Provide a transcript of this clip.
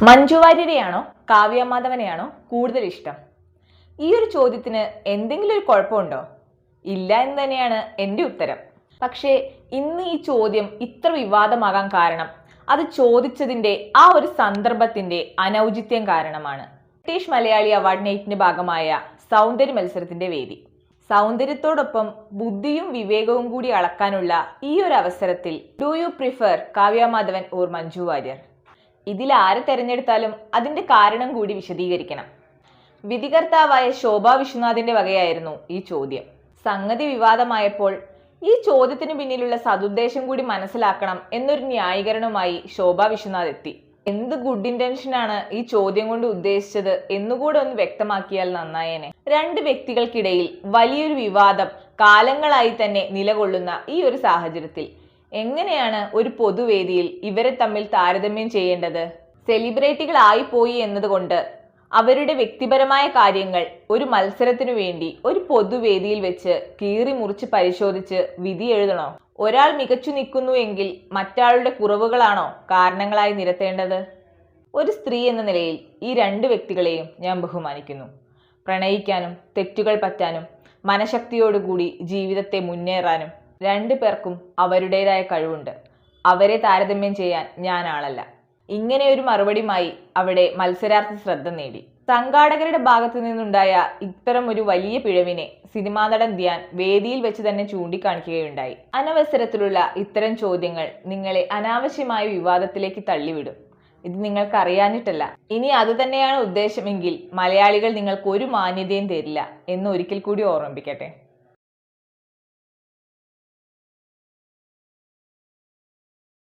മഞ്ജു വാര്യരെയാണോ കാവ്യ മാധവനെയാണോ കൂടുതൽ ഇഷ്ടം? ഈ ഒരു ചോദ്യത്തിന് എന്തെങ്കിലും ഒരു കുഴപ്പമുണ്ടോ? ഇല്ല എന്ന് തന്നെയാണ് എൻ്റെ ഉത്തരം. പക്ഷേ ഇന്ന് ഈ ചോദ്യം ഇത്ര വിവാദമാകാൻ കാരണം അത് ചോദിച്ചതിൻ്റെ ആ ഒരു സന്ദർഭത്തിന്റെ അനൗചിത്യം കാരണമാണ്. ബ്രിട്ടീഷ് മലയാളി അവാർഡ് നൈറ്റിന്റെ ഭാഗമായ സൗന്ദര്യ മത്സരത്തിന്റെ വേദി. സൗന്ദര്യത്തോടൊപ്പം ബുദ്ധിയും വിവേകവും കൂടി അളക്കാനുള്ള ഈ ഒരു അവസരത്തിൽ do you prefer Kavya Madhavan or Manju Warrier? ഇതിൽ ആരെ തെരഞ്ഞെടുത്താലും അതിന്റെ കാരണം കൂടി വിശദീകരിക്കണം. വിധികർത്താവായ ശോഭാ വിശ്വനാഥിന്റെ വകയായിരുന്നു ഈ ചോദ്യം. സംഗതി വിവാദമായപ്പോൾ ഈ ചോദ്യത്തിന് പിന്നിലുള്ള സതുദ്ദേശം കൂടി മനസ്സിലാക്കണം എന്നൊരു ന്യായീകരണവുമായി ശോഭാ വിശ്വനാഥ് എത്തി. എന്ത് ഗുഡ് ഇന്റൻഷനാണ് ഈ ചോദ്യം കൊണ്ട് ഉദ്ദേശിച്ചത് എന്നുകൂടെ ഒന്ന് വ്യക്തമാക്കിയാൽ നന്നായേനെ. രണ്ട് വ്യക്തികൾക്കിടയിൽ വലിയൊരു വിവാദം കാലങ്ങളായി തന്നെ നിലകൊള്ളുന്ന ഈ ഒരു സാഹചര്യത്തിൽ എങ്ങനെയാണ് ഒരു പൊതുവേദിയിൽ ഇവരെ തമ്മിൽ താരതമ്യം ചെയ്യേണ്ടത്? സെലിബ്രിറ്റികളായി പോയി എന്നതുകൊണ്ട് അവരുടെ വ്യക്തിപരമായ കാര്യങ്ങൾ ഒരു മത്സരത്തിനു വേണ്ടി ഒരു പൊതുവേദിയിൽ വെച്ച് കീറി മുറിച്ച് പരിശോധിച്ച് വിധി എഴുതണോ? ഒരാൾ മികച്ചു നിൽക്കുന്നു എങ്കിൽ മറ്റാളുടെ കുറവുകളാണോ കാരണങ്ങളായി നിരത്തേണ്ടത്? ഒരു സ്ത്രീ എന്ന നിലയിൽ ഈ രണ്ട് വ്യക്തികളെയും ഞാൻ ബഹുമാനിക്കുന്നു. പ്രണയിക്കാനും തെറ്റുകൾ പറ്റാനും മനഃശക്തിയോടുകൂടി ജീവിതത്തെ മുന്നേറാനും രണ്ടു പേർക്കും അവരുടേതായ കഴിവുണ്ട്. അവരെ താരതമ്യം ചെയ്യാൻ ഞാൻ ആളല്ല. ഇങ്ങനെ ഒരു മറുപടിയുമായി അവിടെ മത്സരാർത്ഥി ശ്രദ്ധ നേടി. സംഘാടകരുടെ ഭാഗത്തു നിന്നുണ്ടായ ഇത്തരം ഒരു വലിയ പിഴവിനെ സിനിമാ നടൻ ധ്യാൻ വേദിയിൽ വെച്ച് തന്നെ ചൂണ്ടിക്കാണിക്കുകയുണ്ടായി. അനവസരത്തിലുള്ള ഇത്തരം ചോദ്യങ്ങൾ നിങ്ങളെ അനാവശ്യമായ വിവാദത്തിലേക്ക് തള്ളിവിടും. ഇത് നിങ്ങൾക്ക് അറിയാഞ്ഞിട്ടല്ല. ഇനി അത് തന്നെയാണ് ഉദ്ദേശമെങ്കിൽ മലയാളികൾ നിങ്ങൾക്ക് ഒരു മാന്യതയും തരില്ല എന്ന് ഒരിക്കൽ കൂടി ഓർമ്മിപ്പിക്കട്ടെ.